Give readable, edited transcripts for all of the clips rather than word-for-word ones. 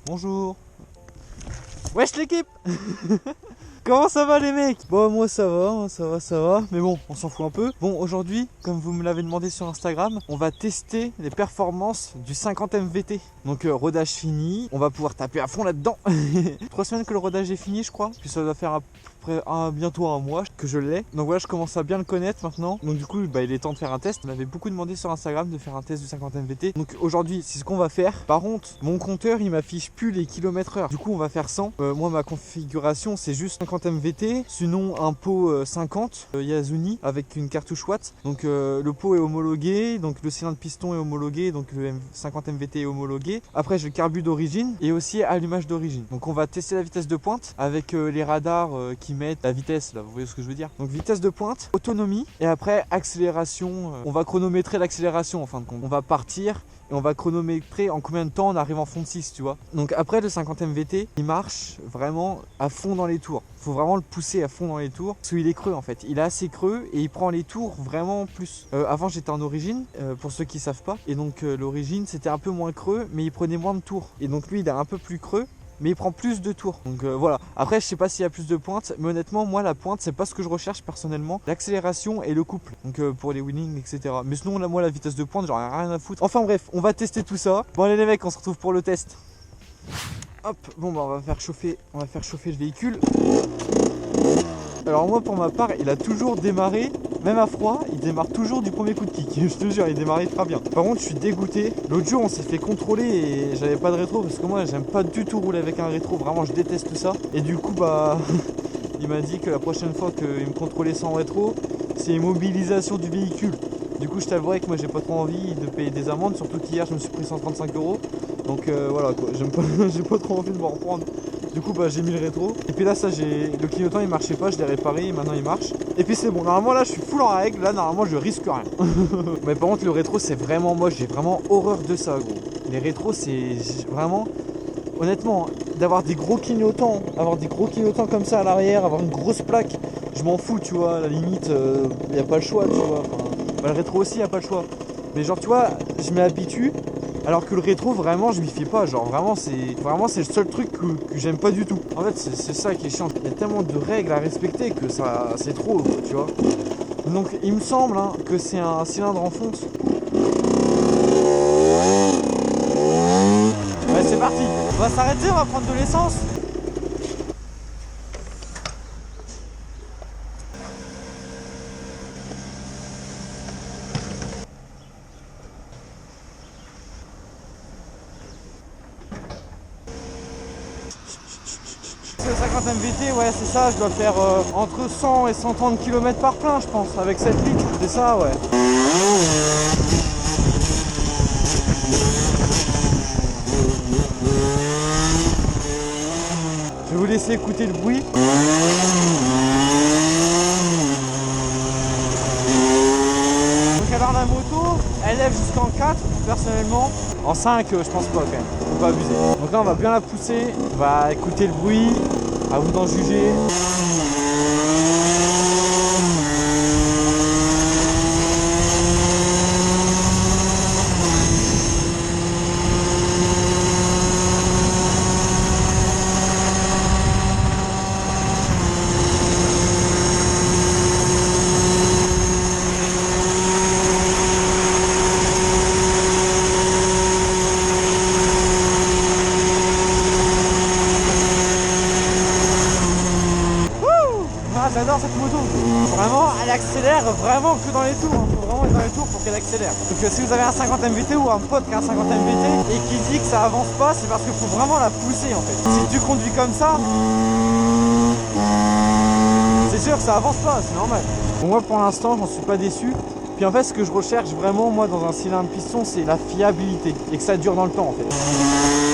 Bonjour. Wesh l'équipe. Comment ça va les mecs? Bon moi ça va, mais bon on s'en fout un peu. Bon aujourd'hui, comme vous me l'avez demandé sur Instagram, on va tester les performances du 50 MVT. Donc rodage fini, on va pouvoir taper à fond là-dedans. 3 semaines que le rodage est fini je crois, puis ça doit faire à peu près bientôt un mois que je l'ai. Donc voilà, je commence à bien le connaître maintenant. Donc du coup il est temps de faire un test. On m'avait beaucoup demandé sur Instagram de faire un test du 50 MVT. Donc aujourd'hui c'est ce qu'on va faire. Par contre mon compteur il m'affiche plus les km/h. Du coup on va faire 100. Moi ma configuration c'est juste 50 MVT, sinon un pot 50 Yasuni avec une cartouche Watt. Donc le pot est homologué, donc le cylindre piston est homologué, donc le 50 MVT est homologué. Après j'ai le carbu d'origine et aussi allumage d'origine. Donc on va tester la vitesse de pointe avec les radars qui mettent la vitesse là, vous voyez ce que je veux dire. Donc vitesse de pointe, autonomie et après accélération. On va chronométrer l'accélération en fin de compte. On va partir et on va chronométrer en combien de temps on arrive en fond de 6, tu vois. Donc après le 50 MVT, il marche vraiment à fond dans les tours. Faut vraiment le pousser à fond dans les tours parce qu'il est creux en fait. Il est assez creux et il prend les tours vraiment plus. Avant j'étais en origine, pour ceux qui savent pas. Et donc l'origine c'était un peu moins creux mais il prenait moins de tours. Et donc lui il est un peu plus creux, mais il prend plus de tours. Donc voilà. Après je sais pas s'il y a plus de pointes, mais honnêtement moi la pointe c'est pas ce que je recherche personnellement. L'accélération et le couple, donc pour les winnings etc. Mais sinon là moi la vitesse de pointe j'en ai rien à foutre. Enfin bref, on va tester tout ça. Bon allez les mecs, on se retrouve pour le test. Hop, bon bah on va faire chauffer le véhicule. Alors moi pour ma part il a toujours démarré, même à froid, il démarre toujours du premier coup de kick. Je te jure, il démarrait très bien. Par contre je suis dégoûté. L'autre jour on s'est fait contrôler et j'avais pas de rétro parce que moi j'aime pas du tout rouler avec un rétro. Vraiment je déteste ça. Et du coup bah il m'a dit que la prochaine fois qu'il me contrôlait sans rétro, c'est immobilisation du véhicule. Du coup je t'avouerai que moi j'ai pas trop envie de payer des amendes, surtout qu'hier je me suis pris 135 €. Donc voilà quoi, j'ai pas trop envie de me reprendre. Du coup bah j'ai mis le rétro. Et puis là ça le clignotant il marchait pas, je l'ai réparé et maintenant il marche. Et puis c'est bon, normalement là je suis full en règle, là normalement je risque rien. Mais par contre le rétro c'est vraiment moche, j'ai vraiment horreur de ça gros. Les rétros c'est vraiment, honnêtement, d'avoir des gros clignotants, comme ça à l'arrière, avoir une grosse plaque, je m'en fous tu vois, à la limite y a pas le choix tu vois. Enfin, bah, le rétro aussi y a pas le choix. Mais genre tu vois, je m'y habitue. Alors que le rétro vraiment je m'y fie pas, genre vraiment c'est le seul truc que j'aime pas du tout. En fait c'est ça qui est chiant, il y a tellement de règles à respecter que ça c'est trop tu vois. Donc il me semble que c'est un cylindre en fonte. Ouais c'est parti, on va s'arrêter, on va prendre de l'essence. Le 50 MVT, ouais c'est ça, je dois faire entre 100 et 130 km par plein je pense, avec 7 litres, c'est ça ouais. Je vais vous laisser écouter le bruit. Donc alors la moto, elle lève jusqu'en 4 personnellement. En 5 je pense pas quand même, faut pas abuser. Donc là on va bien la pousser, on va écouter le bruit, à vous d'en juger. J'adore cette moto, vraiment elle accélère vraiment que dans les tours, faut vraiment être dans les tours pour qu'elle accélère. Donc si vous avez un 50 MVT ou un pote qui a un 50 MVT et qui dit que ça avance pas, c'est parce qu'il faut vraiment la pousser en fait. Si tu conduis comme ça, c'est sûr que ça avance pas, c'est normal. Bon, moi pour l'instant j'en suis pas déçu. Puis en fait ce que je recherche vraiment moi dans un cylindre piston c'est la fiabilité et que ça dure dans le temps en fait.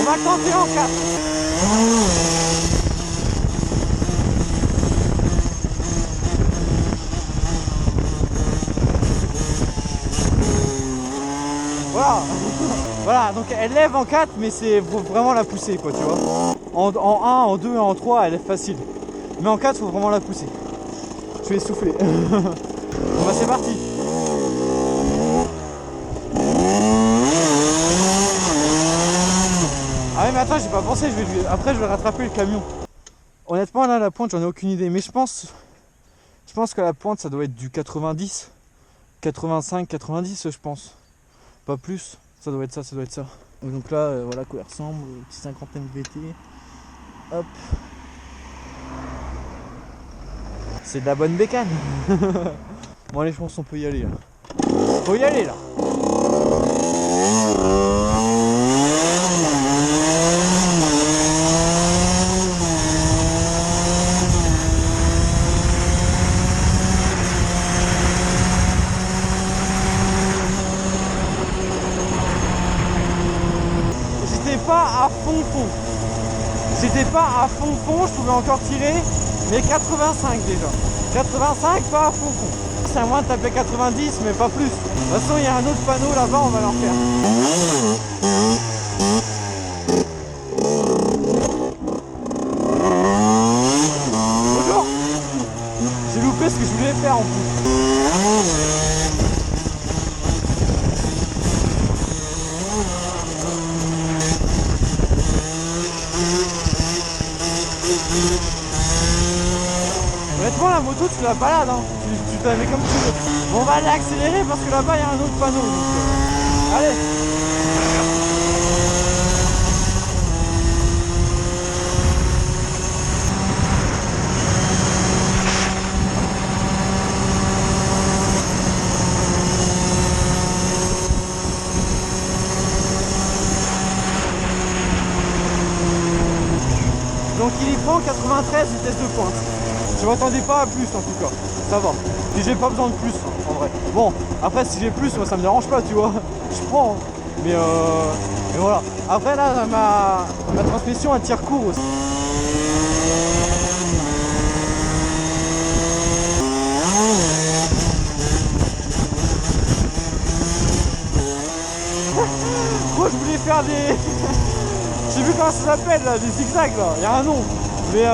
On va tenter en 4. Voilà. Voilà, donc elle lève en 4 mais c'est faut vraiment la pousser quoi tu vois. En 1, en 2 et en 3 elle est facile. Mais en 4 faut vraiment la pousser. Je vais essouffler. Bon bah c'est parti. Ah Ouais mais attends, j'ai pas pensé, après je vais rattraper le camion. Honnêtement là la pointe j'en ai aucune idée, mais je pense que la pointe ça doit être du 90, 85, 90 je pense. Pas plus, ça doit être ça, ça doit être ça. Donc là voilà quoi elle ressemble, petit cinquantaine VT. Hop. C'est de la bonne bécane. Bon allez je pense qu'on peut y aller là. Faut y aller là. J'étais pas à fond fond. J'étais pas à fond fond, je pouvais encore tirer, mais 85 déjà. 85 pas à fond fond. C'est à moins de taper 90 mais pas plus. De toute façon il y a un autre panneau là-bas, on va leur faire. Bonjour. J'ai loupé ce que je voulais faire en plus. Honnêtement la moto tu la balades hein. Tu t'en mets comme tu veux. Bon, on va aller accélérer parce que là-bas il y a un autre panneau donc, allez. Donc il y prend 93 vitesse de pointe. Je m'attendais pas à plus en tout cas, ça va. Et j'ai pas besoin de plus en vrai. Bon, après si j'ai plus, moi ça me dérange pas, tu vois. Je prends, hein. Mais voilà. Après là, ma transmission elle tire court aussi. Moi je voulais faire des... Je sais plus comment ça s'appelle là, des zigzags là, il y a un nom. Mais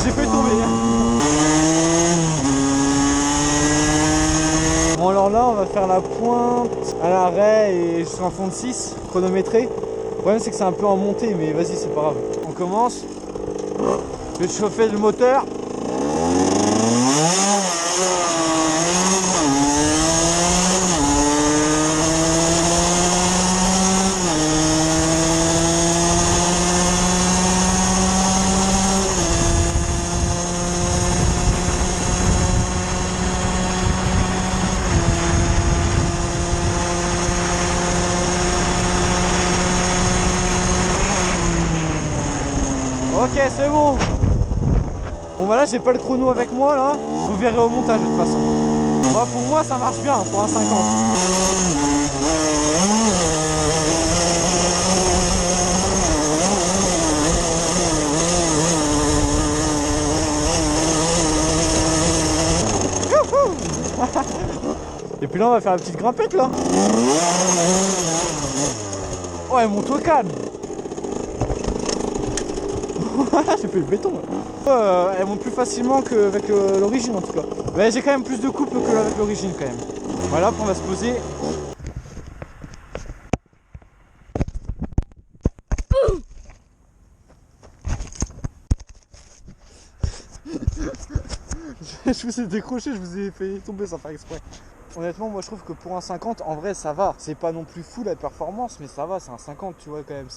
j'ai fait tomber. Bon alors là on va faire la pointe à l'arrêt et jusqu'en fond de 6 chronométré. Le problème c'est que c'est un peu en montée mais vas-y c'est pas grave. On commence. Je vais chauffer le moteur. Ok, c'est bon. Bon bah là j'ai pas le chrono avec moi là. Vous verrez au montage de toute façon. Bah, pour moi ça marche bien pour un 50. Et puis là on va faire la petite grimpette là. Oh elle monte au calme. J'ai fait le béton. Elle monte plus facilement qu'avec l'origine en tout cas. Mais j'ai quand même plus de couple qu'avec l'origine quand même. Voilà, on va se poser. Je vous ai décroché, je vous ai fait tomber sans faire exprès. Honnêtement moi je trouve que pour un 50 en vrai ça va. C'est pas non plus fou la performance mais ça va, c'est un 50 tu vois quand même.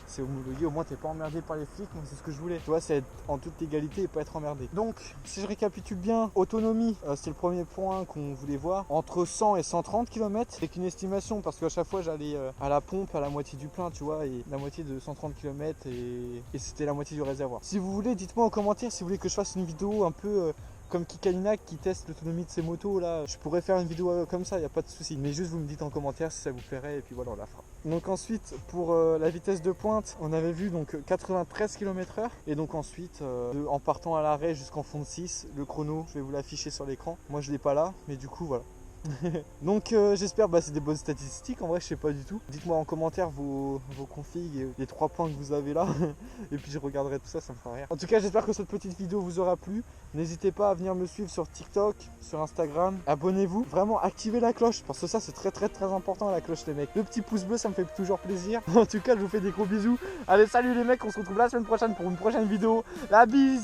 C'est homologué, au moins t'es pas emmerdé par les flics, donc c'est ce que je voulais. Tu vois, c'est être en toute égalité et pas être emmerdé. Donc, si je récapitule bien, autonomie, c'est le premier point qu'on voulait voir. Entre 100 et 130 km, avec une estimation, parce qu'à chaque fois j'allais à la pompe à la moitié du plein, tu vois, et la moitié de 130 km et c'était la moitié du réservoir. Si vous voulez, dites-moi en commentaire si vous voulez que je fasse une vidéo un peu... comme Kikaina qui teste l'autonomie de ses motos là, je pourrais faire une vidéo comme ça, il n'y a pas de souci. Mais juste vous me dites en commentaire si ça vous plairait et puis voilà on la fera. Donc ensuite pour la vitesse de pointe, on avait vu donc 93 km/h et donc ensuite en partant à l'arrêt jusqu'en fond de 6, le chrono, je vais vous l'afficher sur l'écran. Moi je l'ai pas là, mais du coup voilà. Donc j'espère, c'est des bonnes statistiques. En vrai, je sais pas du tout. Dites-moi en commentaire vos configs et les 3 points que vous avez là. Et puis je regarderai tout ça, ça me fera rire. En tout cas, j'espère que cette petite vidéo vous aura plu. N'hésitez pas à venir me suivre sur TikTok, sur Instagram. Abonnez-vous. Vraiment, activez la cloche. Parce que ça, c'est très important, la cloche, les mecs. Le petit pouce bleu, ça me fait toujours plaisir. En tout cas, je vous fais des gros bisous. Allez, salut les mecs. On se retrouve la semaine prochaine pour une prochaine vidéo. La bise!